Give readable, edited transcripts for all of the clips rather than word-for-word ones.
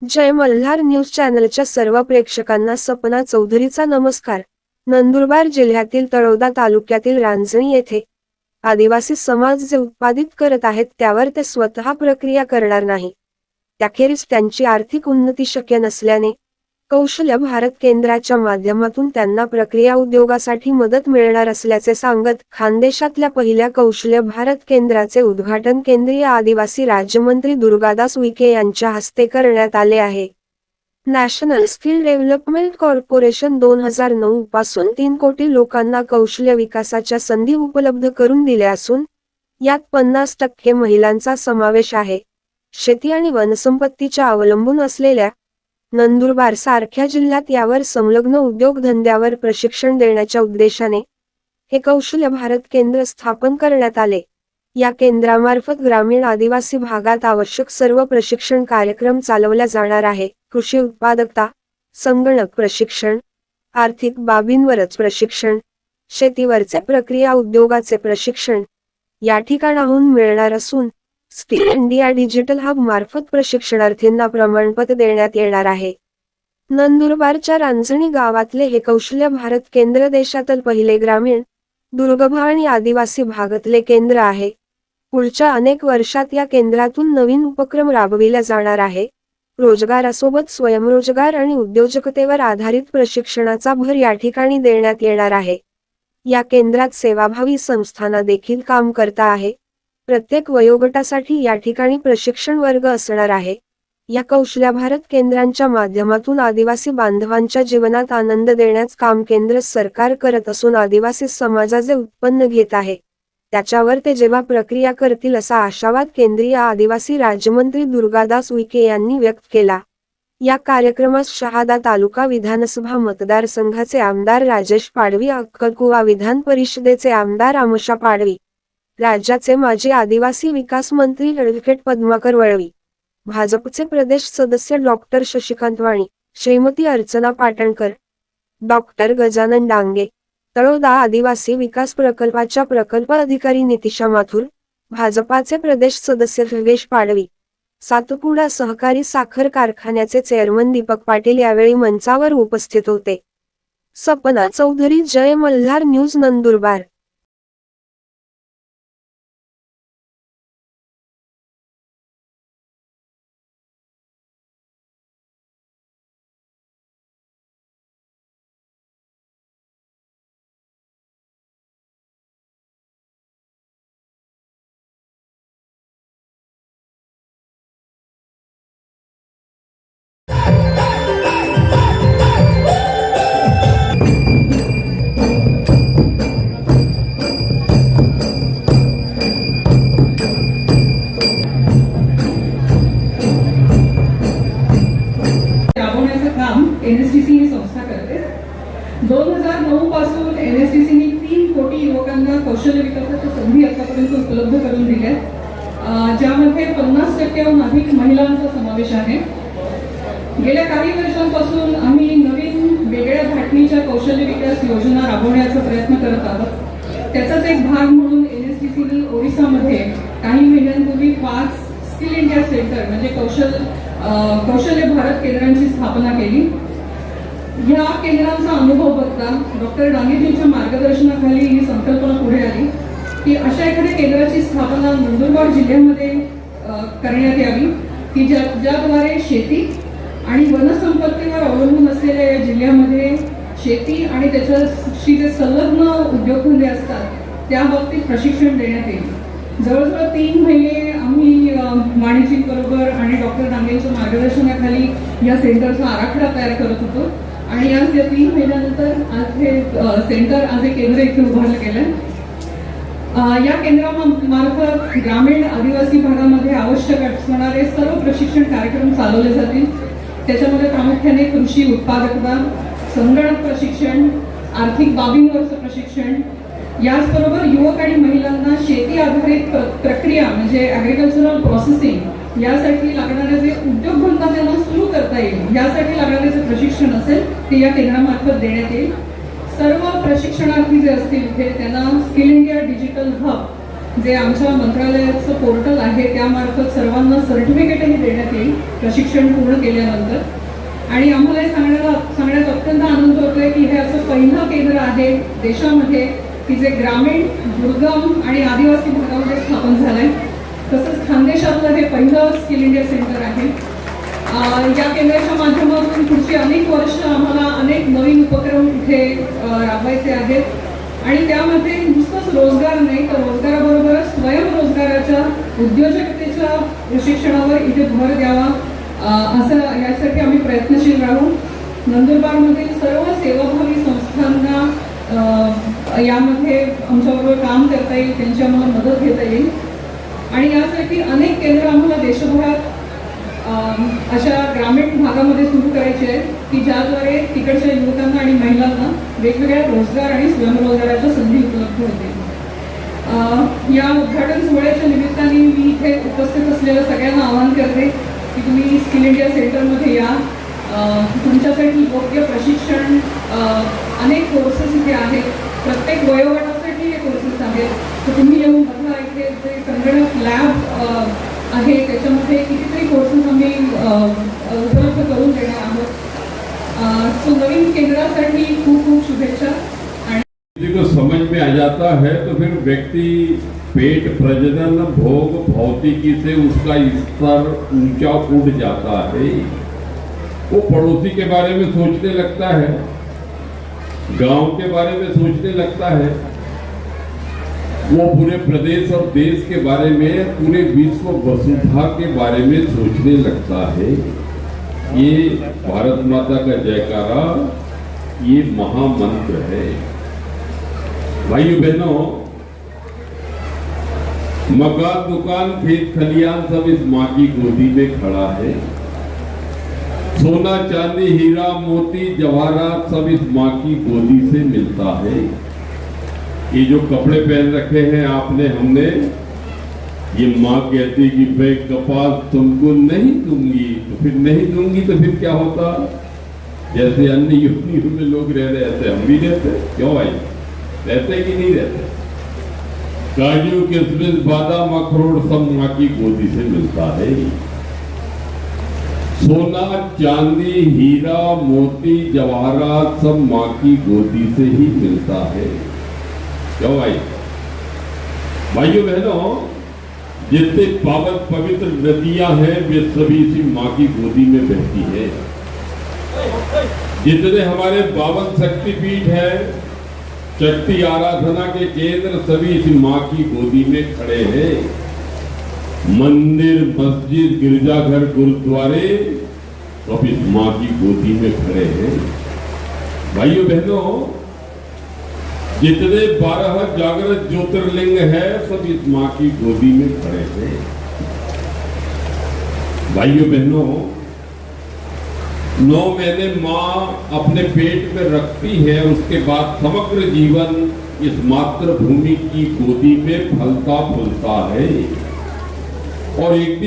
जय मल्हार न्यूज चॅनलच्या सर्व प्रेक्षकांना सपना चौधरीचा नमस्कार। नंदुरबार जिल्ह्यातील तळोदा तालुक्यातील रांजणी येथे आदिवासी समाज जे उत्पादित करत आहेत त्यावर ते स्वतः प्रक्रिया करणार नाही, त्याखेरीज त्यांची आर्थिक उन्नती शक्य नसल्याने कौशल्य भारत केंद्राच्या माध्यमातून त्यांना प्रक्रिया उद्योगासाठी मदत मिळणार असल्याचे सांगत खानदेशातल्या पहिल्या कौशल्य भारत केंद्राचे उद्घाटन केंद्रीय आदिवासी राज्यमंत्री दुर्गादास उईके यांच्या हस्ते करण्यात आले आहे। नॅशनल स्किल डेव्हलपमेंट कॉर्पोरेशन 2009 पासून 3 कोटी लोकांना कौशल्य विकासाच्या संधी उपलब्ध करून दिल्या असून यात 50% महिलांचा समावेश आहे। शेती आणि वनसंपत्तीच्या अवलंबून असलेल्या नंदुरबार सारख्या जिल्ह्यात यावर संलग्न उद्योगधंद्यावर प्रशिक्षण देण्याच्या उद्देशाने हे कौशल्य भारत केंद्र स्थापन करण्यात आले। या केंद्रामार्फत ग्रामीण आदिवासी भागात आवश्यक सर्व प्रशिक्षण कार्यक्रम चालवल्या जाणार आहे। कृषी उत्पादकता, संगणक प्रशिक्षण, आर्थिक बाबींवरच प्रशिक्षण, शेतीवरचे प्रक्रिया उद्योगाचे प्रशिक्षण या ठिकाणाहून मिळणार असून स्किल इंडिया डिजिटल हब मार्फत प्रशिक्षणार्थींना प्रमाणपत्र देण्यात येणार आहे। नंदुरबारच्या रांजणी गावातले हे कौशल्य भारत केंद्र देशातील पहिले ग्रामीण, दुर्गम आणि आदिवासी भागातले केंद्र आहे। पुढच्या अनेक वर्षात या केंद्रातून नवीन उपक्रम राबविला जाणार आहे। रोजगारासोबत स्वयंरोजगार आणि उद्योजकतेवर आधारित प्रशिक्षणाचा भर या ठिकाणी देण्यात येणार आहे। या केंद्रात सेवाभावी संस्थांना देखील काम करता आहे। प्रत्येक वयोगटासाठी या ठिकाणी प्रशिक्षण वर्ग असणार आहे। या कौशल्य भारत केंद्रांच्या माध्यमातून आदिवासी बांधवांच्या जीवनात आनंद देण्याचे काम केंद्र सरकार करत असून आदिवासी समाजाचे उत्पन्न घेत आहे त्याच्यावर ते जेव्हा प्रक्रिया करतील असा आशावाद केंद्रीय आदिवासी राज्यमंत्री दुर्गादास उईके यांनी व्यक्त केला। या कार्यक्रमास शहादा तालुका विधानसभा मतदारसंघाचे आमदार राजेश पाडवी, अक्कलकुवा विधान परिषदेचे आमदार आमोशा पाडवी, राज्याचे माजी आदिवासी विकास मंत्री ॲडव्होकेट पद्माकर वळवी, भाजपचे प्रदेश सदस्य डॉक्टर शशिकांत वाणी, श्रीमती अर्चना पाटणकर, डॉक्टर गजानन डांगे, तळोदा आदिवासी विकास प्रकल्पाच्या प्रकल्प अधिकारी नितिशा माथुर, भाजपाचे प्रदेश सदस्य योगेश पाडवी, सातपुडा सहकारी साखर कारखान्याचे चेअरमन दीपक पाटील यावेळी मंचावर उपस्थित होते। सपना चौधरी, जय मल्हार न्यूज, नंदुरबार। NSTC ही संस्था करते। 2009 पासून NSTC ने 3 कोटी युवकांना कौशल्य विकासाच्या संधी आतापर्यंत उपलब्ध करून दिल्या, ज्यामध्ये 50%हून अधिक महिलांचा समावेश आहे। गेल्या काही वर्षांपासून आम्ही नवीन वेगळ्या धाटणीच्या कौशल्य विकास योजना राबवण्याचा प्रयत्न करत आहोत। त्याचाच एक भाग म्हणून NSTC ने ओडिसामध्ये काही महिन्यांपूर्वी 5 स्किल इंडिया सेंटर म्हणजे कौशल्य भारत केंद्रांची स्थापना केली। या केंद्रांचा अनुभव बघता डॉक्टर डांगेजींच्या मार्गदर्शनाखाली ही संकल्पना पुढे आली की अशा एखाद्या केंद्राची स्थापना नंदुरबार जिल्ह्यामध्ये करण्यात यावी की ज्याद्वारे शेती आणि वनसंपत्तीवर अवलंबून असलेल्या या जिल्ह्यामध्ये शेती आणि त्याच्याशी जे संलग्न उद्योगधंदे असतात त्या बाबतीत प्रशिक्षण देण्यात येईल। जवळजवळ 3 महिने आम्ही वाणिज्यिकबरोबर आणि डॉक्टर डांगेंच्या मार्गदर्शनाखाली या सेंटरचा आराखडा तयार करत होतो आणि आज या 3 महिन्यानंतर आज हे सेंटर आज हे केंद्र इथे उभारलं गेलं। या केंद्रामार्फत ग्रामीण आदिवासी भागामध्ये आवश्यक असणारे सर्व प्रशिक्षण कार्यक्रम चालवले जातील। त्याच्यामध्ये प्रामुख्याने कृषी उत्पादकता, संगणक प्रशिक्षण, आर्थिक बाबींवरचं प्रशिक्षण, याचबरोबर युवक आणि महिलांना शेती आधारित प्रक्रिया म्हणजे ॲग्रिकल्चरल प्रोसेसिंग यासाठी लागणारे जे उद्योगधंदा त्यांना सुरू करता येईल यासाठी लागणारे जे प्रशिक्षण असेल ते या केंद्रामार्फत देण्यात येईल। सर्व प्रशिक्षणार्थी जे असतील ते त्यांना स्किल इंडिया डिजिटल हब जे आमच्या मंत्रालयाचं पोर्टल आहे त्यामार्फत सर्वांना सर्टिफिकेटही देण्यात येईल प्रशिक्षण पूर्ण केल्यानंतर। आणि आम्हाला हे सांगण्यात अत्यंत आनंद होतोय की हे असं पहिलं केंद्र आहे देशामध्ये की जे ग्रामीण, दुर्गम आणि आदिवासी भागामध्ये स्थापन झालंय। तसंच खानदेशातलं हे पहिलं स्किल इंडिया सेंटर आहे। या केंद्राच्या माध्यमातून पुढची अनेक वर्ष आम्हाला अनेक नवीन उपक्रम इथे राबवायचे आहेत आणि त्यामध्ये नुसतंच रोजगार नाही तर रोजगाराबरोबरच स्वयंरोजगाराच्या उद्योजकतेच्या प्रशिक्षणावर इथे भर द्यावा असं यासाठी आम्ही प्रयत्नशील राहू। नंदुरबारमधील सर्व सेवाभावी संस्थांना यामध्ये आमच्याबरोबर काम करता येईल, त्यांची आम्हाला मदत घेता येईल आणि यासाठी अनेक केंद्र आम्हाला देशभरात अशा ग्रामीण भागामध्ये सुरू करायचे आहेत की ज्याद्वारे तिकडच्या युवकांना आणि महिलांना वेगवेगळ्या रोजगार आणि स्वयंरोजगाराच्या संधी उपलब्ध होतील। या उद्घाटन सोहळ्याच्या निमित्ताने मी इथे उपस्थित असलेल्या सगळ्यांना आवाहन करते की तुम्ही स्किल इंडिया सेंटरमध्ये या। तुमच्यासाठी योग्य प्रशिक्षण अनेक कोर्सेस इथे आहेत, प्रत्येक वयोगटासाठी हे कोर्सेस आहेत, तर तुम्ही येऊन बघा। इथे जे संगणक लॅब आहे त्याच्यामध्ये कितीतरी कोर्सेस आम्ही उपलब्ध करून देणार आहोत। सो नवीन केंद्रासाठी खूप खूप शुभेच्छा। किसी को समझ में आ जाता है तो फिर व्यक्ति पेट प्रजनन भोग भौतिकी से उसका स्तर ऊंचा उठ जाता है। वो पड़ोसी के बारे में सोचने लगता है, गांव के बारे में सोचने लगता है, वो पूरे प्रदेश और देश के बारे में, पूरे विश्व वसुधा के बारे में सोचने लगता है। ये भारत माता का जयकारा, ये महामंत्र है। भाइयों बहनों, मकान दुकान खेत खलियान सब इस माँ की गोदी में खड़ा है। सोना चांदी हीरा मोती जवाहरात सब इस माँ की गोदी से मिलता है। ये जो कपड़े पहन रखे हैं आपने हमने, ये माँ कहती कि भाई कपाल तुमको नहीं दूंगी, तो फिर नहीं दूंगी तो फिर क्या होता? जैसे अन्य योनियों में लोग रह रहे ऐसे हम भी रहते। क्यों भाई, रहते कि नहीं रहते? काजू किशमिश बादाम अखरोट सब माँ की गोदी से मिलता है। सोना चांदी हीरा मोती जवाहरात सब माँ की गोदी से ही मिलता है। क्यों भाई? भाइयों बहनों, जितने पावन पवित्र नदियां हैं वे सभी इसी माँ की गोदी में बहती है। जितने हमारे 52 शक्तिपीठ है, शक्ति आराधना के केंद्र सभी इसी माँ की गोदी में खड़े हैं। मंदिर मस्जिद गिरजाघर गुरुद्वारे सब इस माँ की गोदी में खड़े हैं। भाइयों बहनों, जितने 12 जागृत ज्योतिर्लिंग है सब इस माँ की गोदी में खड़े हैं। भाइयों बहनों, 9 महीने माँ अपने पेट में रखती है, उसके बाद समग्र जीवन इस मातृभूमि की गोदी में फलता फूलता है। और एक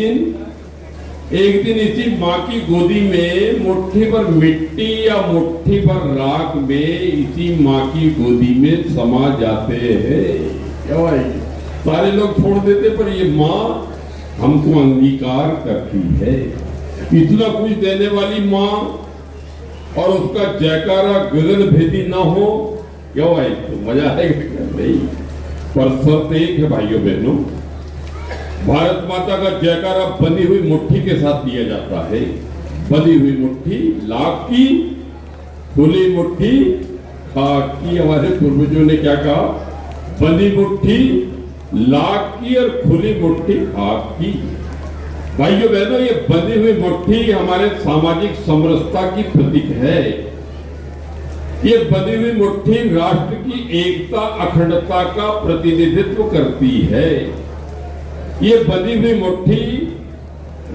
दिन इसी माँ की गोदी में मुट्ठी भर मिट्टी या मुट्ठी भर राख में इसी माँ की गोदी में समा जाते हैं। क्या भाई? सारे लोग छोड़ देते पर ये माँ हमको अंगीकार करती है। इतना कुछ देने वाली माँ और उसका जयकारा गगन भेदी ना हो, क्यों भाई? तो मजा आएगा नहीं। पर शर्त एक है भाइयों बहनों, भारत माता का जयकारा बंधी हुई मुट्ठी के साथ दिया जाता है। बंधी हुई मुट्ठी लाख की, खुली मुट्ठी खाक की। हमारे पूर्वजों ने क्या कहा? बंधी मुट्ठी लाख की और खुली मुट्ठी खाक की। भाइयों बहनों, ये बंधी हुई मुट्ठी हमारे सामाजिक समरसता की प्रतीक है। ये बंधी हुई मुट्ठी राष्ट्र की एकता अखंडता का प्रतिनिधित्व करती है। ये बंधी हुई मुट्ठी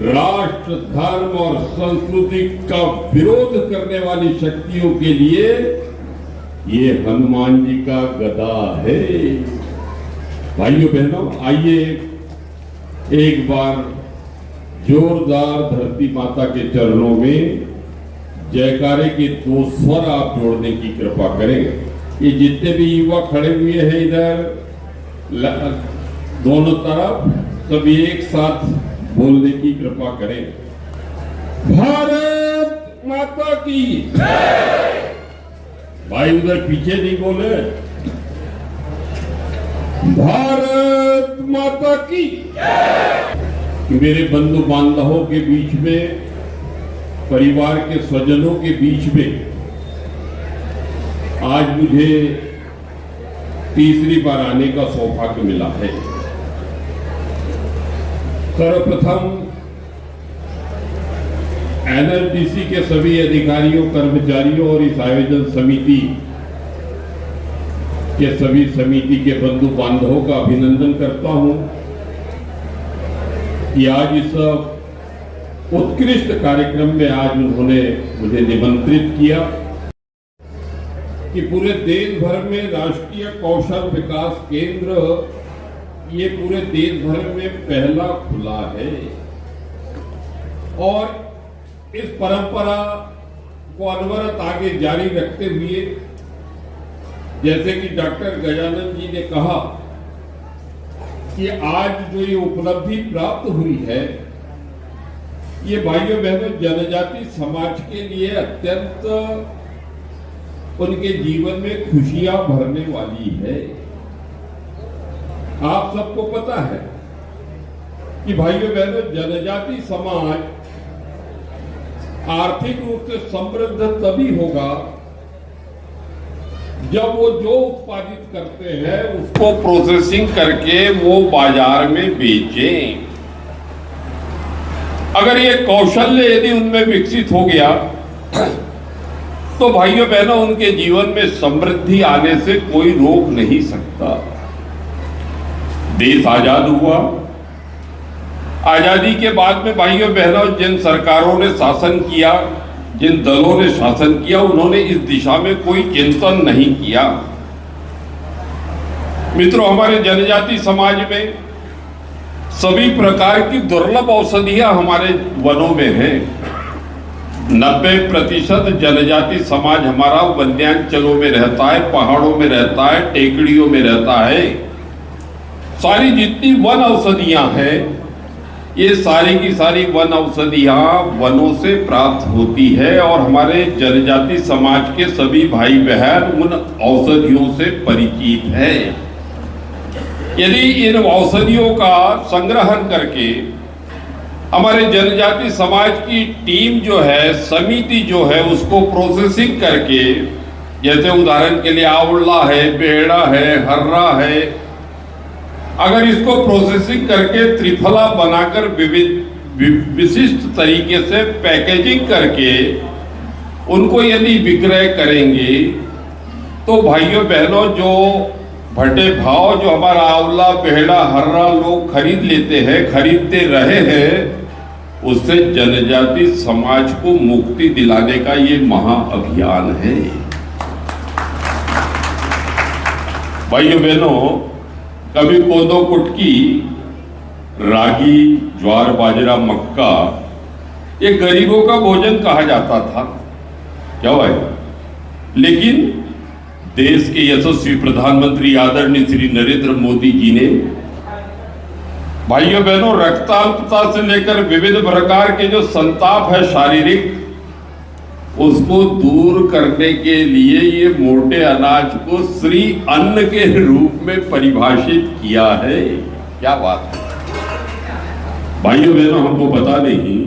राष्ट्र धर्म और संस्कृति का विरोध करने वाली शक्तियों के लिए ये हनुमान जी का गदा है। भाइयों बहनों, आइए एक बार जोरदार धरती माता के चरणों में जयकारे के 2 स्वर आप जोड़ने की कृपा करें। ये जितने भी युवा खड़े हुए हैं इधर दोनों तरफ सभी एक साथ बोलने की कृपा करें। भारत माता की भाई उधर पीछे नहीं बोले। भारत माता की। मेरे बंधु बांधवों के बीच में, परिवार के स्वजनों के बीच में आज मुझे तीसरी बार आने का सौभाग्य मिला है। सर्वप्रथम एनएलटीसी के सभी अधिकारियों, कर्मचारियों और इस आयोजन समिति के सभी समिति के बंधु बांधवों का अभिनंदन करता हूं कि आज इस उत्कृष्ट कार्यक्रम में आज उन्होंने मुझे निमंत्रित किया कि पूरे देश भर में राष्ट्रीय कौशल विकास केंद्र ये पूरे देश भर में पहला खुला है और इस परंपरा को अनवरत आगे जारी रखते हुए, जैसे कि डॉक्टर गजानन जी ने कहा कि आज जो ये उपलब्धि प्राप्त हुई है, ये भाइयों बहनों जनजाति समाज के लिए अत्यंत उनके जीवन में खुशियां भरने वाली है। आप सबको पता है कि भाइयों बहनों जनजाति समाज आर्थिक रूप से समृद्ध तभी होगा जब वो जो उत्पादित करते हैं उसको प्रोसेसिंग करके वो बाजार में बेचें। अगर ये कौशल्य यदि उनमें विकसित हो गया तो भाइयों बहनों उनके जीवन में समृद्धि आने से कोई रोक नहीं सकता। देश आजाद हुआ, आजादी के बाद में भाइयों बहनों जिन सरकारों ने शासन किया, जिन दलों ने शासन किया, उन्होंने इस दिशा में कोई चिंतन नहीं किया। मित्रों, हमारे जनजाति समाज में सभी प्रकार की दुर्लभ औषधियां हमारे वनों में हैं। 90% जनजाति समाज हमारा वन्यांचलों में रहता है, पहाड़ों में रहता है, टेकड़ियों में रहता है। सारी जितनी वन औषधियां हैं, ये सारी की सारी वन औषधियां वनों से प्राप्त होती है और हमारे जनजाति समाज के सभी भाई बहन उन औषधियों से परिचित है। यदि इन औषधियों का संग्रहण करके हमारे जनजाति समाज की टीम जो है, समिति जो है, उसको प्रोसेसिंग करके, जैसे उदाहरण के लिए आंवला है, बेहड़ा है, हर्रा है, अगर इसको प्रोसेसिंग करके त्रिफला बनाकर विशिष्ट तरीके से पैकेजिंग करके उनको यदि विक्रय करेंगे तो भाइयों बहनों जो भटे भाव जो हमारा आंवला, बेहड़ा, हर्रा लोग खरीद लेते हैं, खरीदते रहे हैं, उससे जनजाति समाज को मुक्ति दिलाने का ये महाअभियान है। भाइयों बहनों, कभी कोदो, कुटकी, रागी, ज्वार, बाजरा, मक्का ये गरीबों का भोजन कहा जाता था, क्या हुआ है? लेकिन देश के यशस्वी प्रधानमंत्री आदरणीय श्री नरेंद्र मोदी जी ने भाइयों बहनों रक्ताल्पता से लेकर विविध प्रकार के जो संताप है शारीरिक, उसको दूर करने के लिए ये मोटे अनाज को श्री अन्न के रूप में परिभाषित किया है। क्या बात है भाइयों बहनों, हमको पता नहीं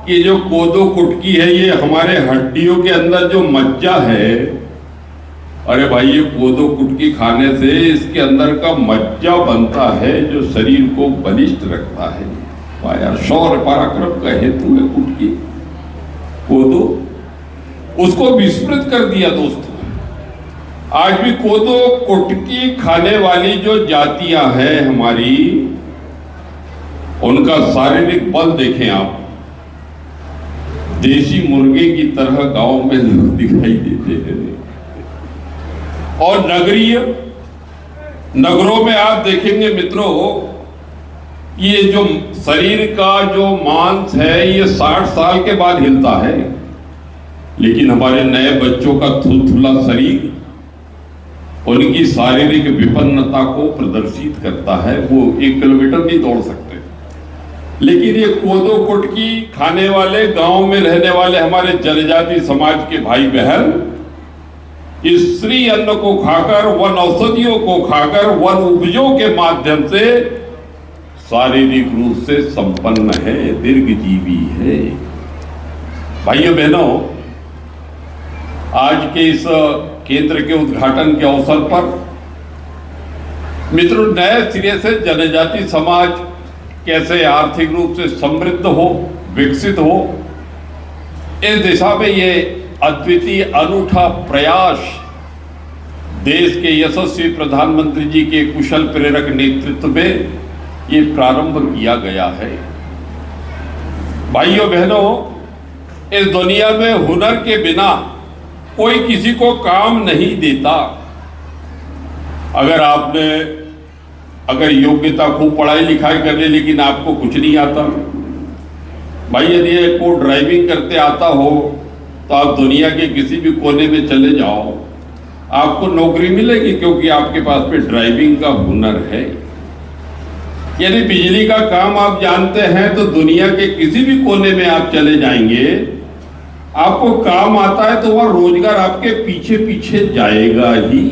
कि जो कोदो कुटकी है ये हमारे हड्डियों के अंदर जो मज्जा है, अरे भाई ये कोदो कुटकी खाने से इसके अंदर का मज्जा बनता है जो शरीर को बलिष्ठ रखता है। वाया शौर्य पराक्रम का हेतु है कुटकी, कोदो, उसको विस्मृत कर दिया दोस्तों। आज भी कोदो कुटकी खाने वाली जो जातियां हैं हमारी, उनका शारीरिक बल देखें आप, देशी मुर्गे की तरह गांव में दिखाई देते हैं। और नगरों में आप देखेंगे मित्रों, ये जो शरीर का जो मांस है ये 60 साल के बाद हिलता है, लेकिन हमारे नए बच्चों का थुलथुला शरीर उनकी शारीरिक विपन्नता को प्रदर्शित करता है। वो 1 किलोमीटर नहीं दौड़ सकते, लेकिन ये कोदो कुटकी खाने वाले, गांव में रहने वाले हमारे जनजाति समाज के भाई बहन इस श्री अन्न को खाकर, वन औषधियों को खाकर, वन उपजों के माध्यम से शारीरिक रूप से संपन्न है, दीर्घजीवी है। भाइयों बहनों, आज के इस केंद्र के उद्घाटन के अवसर पर मित्रों, नए सिरे से जनजाति समाज कैसे आर्थिक रूप से समृद्ध हो, विकसित हो, इस दिशा में ये अद्वितीय अनूठा प्रयास देश के यशस्वी प्रधानमंत्री जी के कुशल प्रेरक नेतृत्व में ये प्रारंभ किया गया है। भाइयों बहनों, इस दुनिया में हुनर के बिना कोई किसी को काम नहीं देता। अगर योग्यता खूब पढ़ाई लिखाई कर ले लेकिन आपको कुछ नहीं आता, भाई यदि आपको ड्राइविंग करते आता हो तो आप दुनिया के किसी भी कोने में चले जाओ, आपको नौकरी मिलेगी, क्योंकि आपके पास में ड्राइविंग का हुनर है। यदि बिजली का काम आप जानते हैं तो दुनिया के किसी भी कोने में आप चले जाएंगे, आपको काम आता है तो वह रोजगार आपके पीछे पीछे जाएगा ही।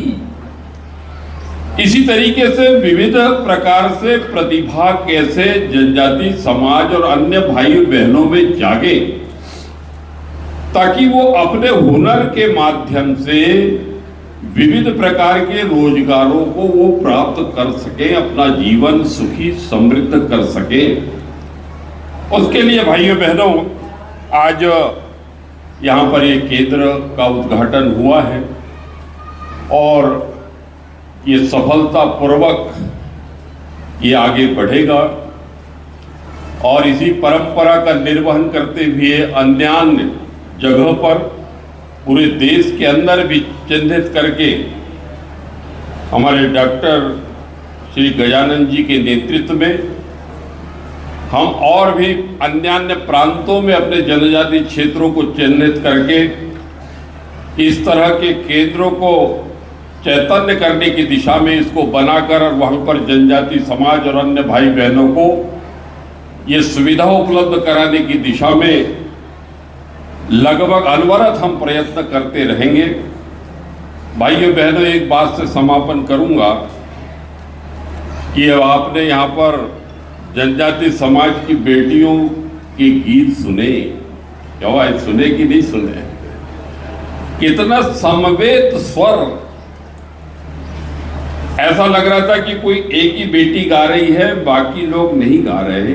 इसी तरीके से विविध प्रकार से प्रतिभा कैसे जनजाति समाज और अन्य भाई बहनों में जागे, ताकि वो अपने हुनर के माध्यम से विविध प्रकार के रोजगारों को वो प्राप्त कर सके, अपना जीवन सुखी समृद्ध कर सके। उसके लिए भाइयों बहनों, आज यहाँ पर एक केंद्र का उद्घाटन हुआ है और ये सफलतापूर्वक ये आगे बढ़ेगा और इसी परंपरा का निर्वहन करते हुए अन्य जगहों पर पूरे देश के अंदर भी चिन्हित करके हमारे डॉक्टर श्री गजानन जी के नेतृत्व में हम और भी अन्य प्रांतों में अपने जनजाति क्षेत्रों को चिन्हित करके इस तरह के केंद्रों को चैतन्य करने की दिशा में इसको बनाकर और वहां पर जनजाति समाज और अन्य भाई बहनों को ये सुविधा उपलब्ध कराने की दिशा में लगभग अनवरत हम प्रयत्न करते रहेंगे। भाइयों बहनों, एक बात से समापन करूंगा कि अब आपने यहाँ पर जनजाति समाज की बेटियों के गीत सुने, क्या हुआ, सुने कि नहीं सुने? कितना समवेत स्वर, ऐसा लग रहा था कि कोई एक ही बेटी गा रही है, बाकी लोग नहीं गा रहे।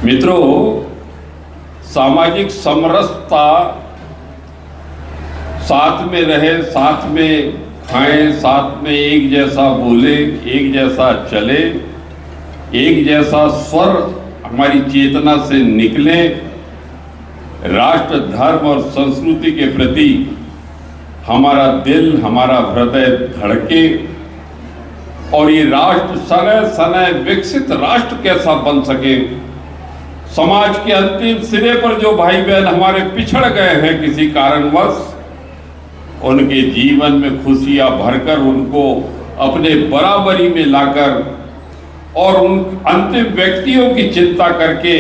मित्रों, सामाजिक समरसता, साथ में रहे, साथ में खाएं, साथ में एक जैसा बोले, एक जैसा चले, एक जैसा स्वर हमारी चेतना से निकले, राष्ट्र धर्म और संस्कृति के प्रति हमारा दिल, हमारा हृदय धड़के और ये राष्ट्र सनय सनय विकसित राष्ट्र कैसा बन सके। समाज के अंतिम सिरे पर जो भाई बहन हमारे पिछड़ गए हैं किसी कारणवश, उनके जीवन में खुशियां भरकर उनको अपने बराबरी में लाकर और उन अंतिम व्यक्तियों की चिंता करके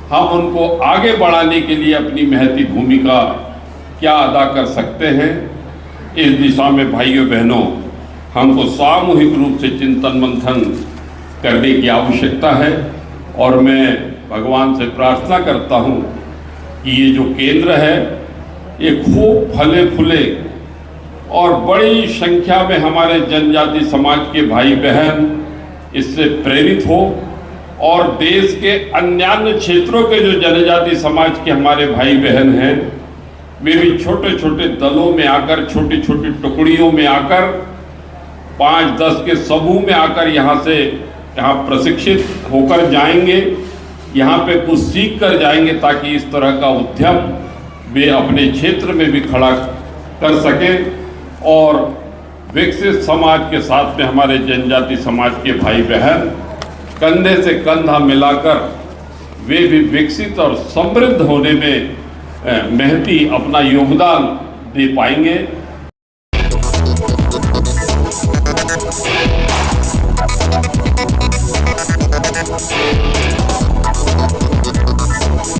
हम उनको आगे बढ़ाने के लिए अपनी महती भूमिका क्या अदा कर सकते हैं, इस दिशा में भाइयों बहनों हमको सामूहिक रूप से चिंतन मंथन करने की आवश्यकता है। और मैं भगवान से प्रार्थना करता हूँ कि ये जो केंद्र है ये खूब फले फूले और बड़ी संख्या में हमारे जनजाति समाज के भाई बहन इससे प्रेरित हो और देश के अन्य क्षेत्रों के जो जनजाति समाज के हमारे भाई बहन हैं वे भी छोटे छोटे दलों में आकर, छोटी छोटी टुकड़ियों में आकर, 5-10 के समूह में आकर यहाँ प्रशिक्षित होकर जाएंगे, यहाँ पे कुछ सीख कर जाएंगे, ताकि इस तरह का उद्यम वे अपने क्षेत्र में भी खड़ा कर सकें और विकसित समाज के साथ में हमारे जनजाति समाज के भाई बहन कंधे से कंधा मिलाकर वे भी विकसित और समृद्ध होने में महती अपना योगदान दे पाएंगे।